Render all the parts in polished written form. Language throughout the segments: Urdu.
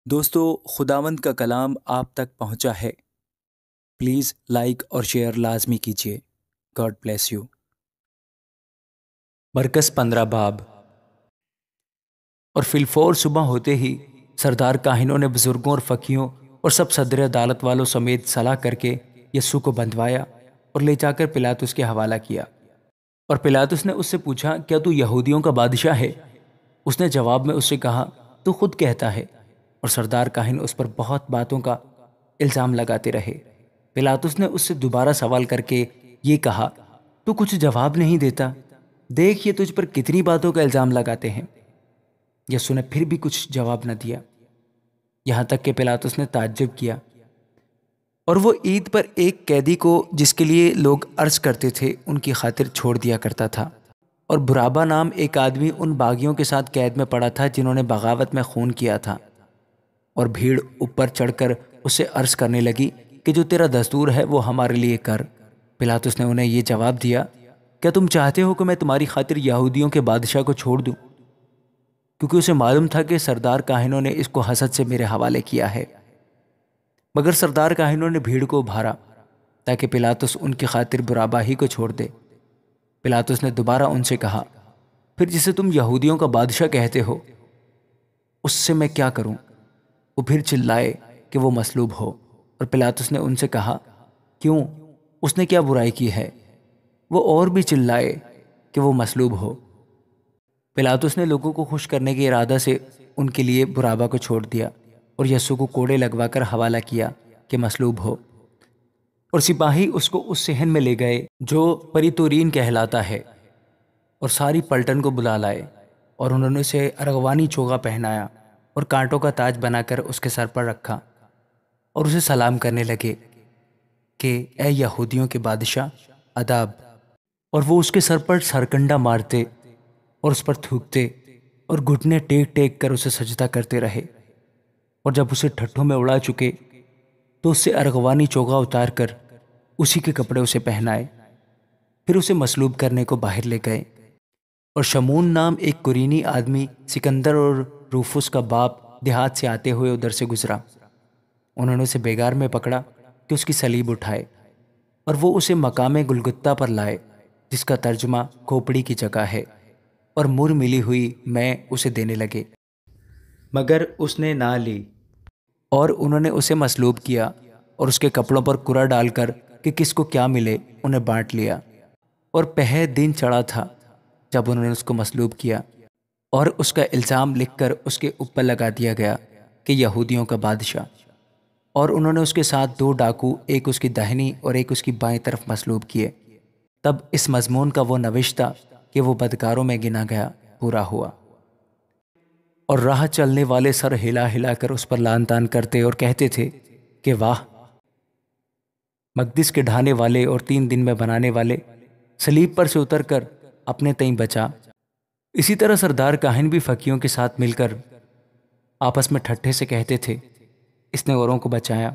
دوستو، خداوند کا کلام آپ تک پہنچا ہے۔ پلیز لائک اور شیئر لازمی کیجیے۔ God bless you. مرکز 15 باب۔ اور فی الفور صبح ہوتے ہی سردار کاہنوں نے بزرگوں اور فقیوں اور سب صدر عدالت والوں سمیت صلاح کر کے یسوع کو بندھوایا اور لے جا کر پلاطس کے حوالہ کیا۔ اور پلاطس نے اس سے پوچھا، کیا تو یہودیوں کا بادشاہ ہے؟ اس نے جواب میں اس سے کہا، تو خود کہتا ہے۔ اور سردار کاہن اس پر بہت باتوں کا الزام لگاتے رہے۔ پلاطس نے اس سے دوبارہ سوال کر کے یہ کہا، تو کچھ جواب نہیں دیتا؟ دیکھ، یہ تجھ پر کتنی باتوں کا الزام لگاتے ہیں۔ یسوع نے پھر بھی کچھ جواب نہ دیا، یہاں تک کہ پلاطس نے تعجب کیا۔ اور وہ عید پر ایک قیدی کو جس کے لیے لوگ عرض کرتے تھے ان کی خاطر چھوڑ دیا کرتا تھا۔ اور برابا نام ایک آدمی ان باغیوں کے ساتھ قید میں پڑا تھا جنہوں نے بغاوت میں خون کیا تھا۔ اور بھیڑ اوپر چڑھ کر اس سے عرض کرنے لگی کہ جو تیرا دستور ہے وہ ہمارے لیے کر۔ پلاطس نے انہیں یہ جواب دیا، کیا تم چاہتے ہو کہ میں تمہاری خاطر یہودیوں کے بادشاہ کو چھوڑ دوں؟ کیونکہ اسے معلوم تھا کہ سردار کاہنوں نے اس کو حسد سے میرے حوالے کیا ہے۔ مگر سردار کاہنوں نے بھیڑ کو ابھارا تاکہ پلاطس ان کی خاطر برابا ہی کو چھوڑ دے۔ پلاطس نے دوبارہ ان سے کہا، پھر جسے تم یہودیوں کا بادشاہ کہتے ہو اس سے میں کیا کروں؟ وہ پھر چلائے کہ وہ مصلوب ہو۔ اور پلاطس نے ان سے کہا، کیوں؟ اس نے کیا برائی کی ہے؟ وہ اور بھی چلائے کہ وہ مصلوب ہو۔ پلاطس نے لوگوں کو خوش کرنے کے ارادہ سے ان کے لیے برابا کو چھوڑ دیا اور یسوع کو کوڑے لگوا کر حوالہ کیا کہ مصلوب ہو۔ اور سپاہی اس کو اس صحن میں لے گئے جو پریتورین کہلاتا ہے، اور ساری پلٹن کو بلا لائے، اور انہوں نے اسے ارغوانی چوغا پہنایا اور کانٹوں کا تاج بنا کر اس کے سر پر رکھا، اور اسے سلام کرنے لگے کہ اے یہودیوں کے بادشاہ، آداب۔ اور وہ اس کے سر پر سرکنڈا مارتے اور اس پر تھوکتے اور گھٹنے ٹیک ٹیک کر اسے سجدہ کرتے رہے۔ اور جب اسے ٹھٹھوں میں اڑا چکے تو اس سے ارغوانی چوغا اتار کر اسی کے کپڑے اسے پہنائے، پھر اسے مصلوب کرنے کو باہر لے گئے۔ اور شمون نام ایک قرینی آدمی سکندر اور روفس کا باپ دیہات سے آتے ہوئے ادھر سے گزرا۔ انہوں نے اسے بیگار میں پکڑا کہ اس کی صلیب اٹھائے، اور وہ اسے مقام گلگتہ پر لائے جس کا ترجمہ کھوپڑی کی جگہ ہے، اور مر ملی ہوئی میں اسے دینے لگے، مگر اس نے نہ لی۔ اور انہوں نے اسے مصلوب کیا اور اس کے کپڑوں پر کرا ڈال کر کہ کس کو کیا ملے انہیں بانٹ لیا۔ اور پہے دن چڑھا تھا جب انہوں نے اس کو مصلوب کیا، اور اس کا الزام لکھ کر اس کے اوپر لگا دیا گیا کہ یہودیوں کا بادشاہ۔ اور انہوں نے اس کے ساتھ 2 ڈاکو، ایک اس کی داہنی اور ایک اس کی بائیں طرف مصلوب کیے۔ تب اس مضمون کا وہ نوشتہ کہ وہ بدکاروں میں گنا گیا پورا ہوا۔ اور راہ چلنے والے سر ہلا ہلا کر اس پر لعن طعن کرتے اور کہتے تھے کہ واہ! مقدس کے ڈھانے والے اور 3 دن میں بنانے والے، صلیب پر سے اتر کر اپنے تئیں بچا۔ اسی طرح سردار کاہن بھی فقیوں کے ساتھ مل کر آپس میں ٹھٹھے سے کہتے تھے، اس نے اوروں کو بچایا،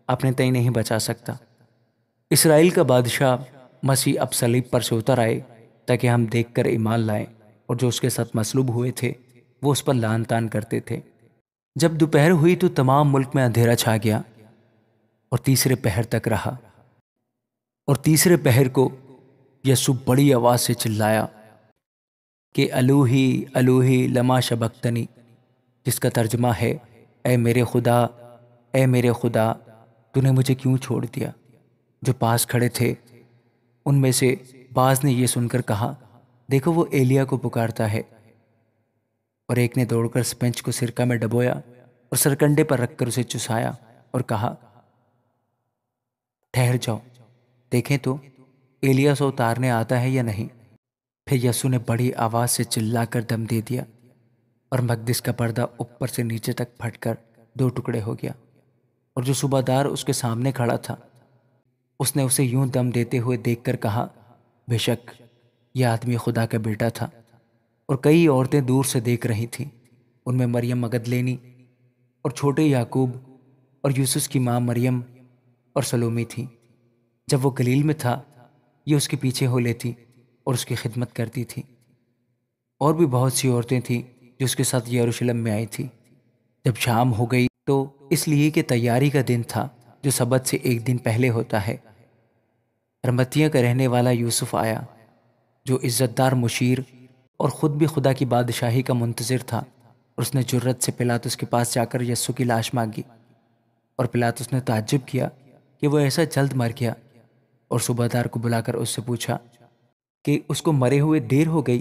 اپنے تئیں نہیں بچا سکتا۔ اسرائیل کا بادشاہ مسیح اب صلیب پر سے اتر آئے تاکہ ہم دیکھ کر ایمان لائیں۔ اور جو اس کے ساتھ مصلوب ہوئے تھے وہ اس پر لعن طعن کرتے تھے۔ جب دوپہر ہوئی تو تمام ملک میں اندھیرا چھا گیا اور تیسرے پہر تک رہا۔ اور تیسرے پہر کو یسوع بڑی آواز سے چلایا کہ الوہی الوہی لما شبقتنی، جس کا ترجمہ ہے، اے میرے خدا، اے میرے خدا، تو نے مجھے کیوں چھوڑ دیا؟ جو پاس کھڑے تھے ان میں سے بعض نے یہ سن کر کہا، دیکھو وہ ایلیا کو پکارتا ہے۔ اور ایک نے دوڑ کر سپنج کو سرکہ میں ڈبویا اور سرکنڈے پر رکھ کر اسے چسایا اور کہا، ٹھہر جاؤ، دیکھیں تو ایلیا سے اتارنے آتا ہے یا نہیں۔ پھر یسوع نے بڑی آواز سے چلا کر دم دے دیا، اور مقدس کا پردہ اوپر سے نیچے تک پھٹ کر 2 ٹکڑے ہو گیا۔ اور جو صوبہ دار اس کے سامنے کھڑا تھا اس نے اسے یوں دم دیتے ہوئے دیکھ کر کہا، بے شک یہ آدمی خدا کا بیٹا تھا۔ اور کئی عورتیں دور سے دیکھ رہی تھیں، ان میں مریم مگدلینی اور چھوٹے یعقوب اور یوسف کی ماں مریم اور سلومی تھی۔ جب وہ گلیل میں تھا یہ اس کے پیچھے ہو لیتی اور اس کی خدمت کرتی تھی۔ اور بھی بہت سی عورتیں تھیں جو اس کے ساتھ یروشلم میں آئی تھی۔ جب شام ہو گئی تو اس لیے کہ تیاری کا دن تھا جو سبت سے ایک دن پہلے ہوتا ہے، ارمتیہ کا رہنے والا یوسف آیا، جو عزت دار مشیر اور خود بھی خدا کی بادشاہی کا منتظر تھا، اور اس نے جرت سے پلاطس کے پاس جا کر یسوع کی لاش مانگی، اور پلاطس نے تعجب کیا کہ وہ ایسا جلد مر گیا، اور صوبہ دار کو بلا کر اس سے پوچھا کہ اس کو مرے ہوئے دیر ہو گئی۔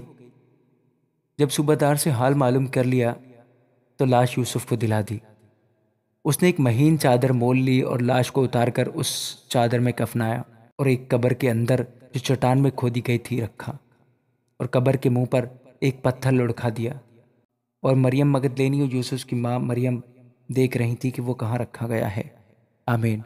جب صوبہ دار سے حال معلوم کر لیا تو لاش یوسف کو دلا دی۔ اس نے ایک مہین چادر مول لی اور لاش کو اتار کر اس چادر میں کفنایا، اور ایک قبر کے اندر جو چٹان میں کھودی گئی تھی رکھا، اور قبر کے منہ پر ایک پتھر لڑکا دیا، اور مریم مگدلینی اور یوسف کی ماں مریم دیکھ رہی تھی کہ وہ کہاں رکھا گیا ہے۔ آمین۔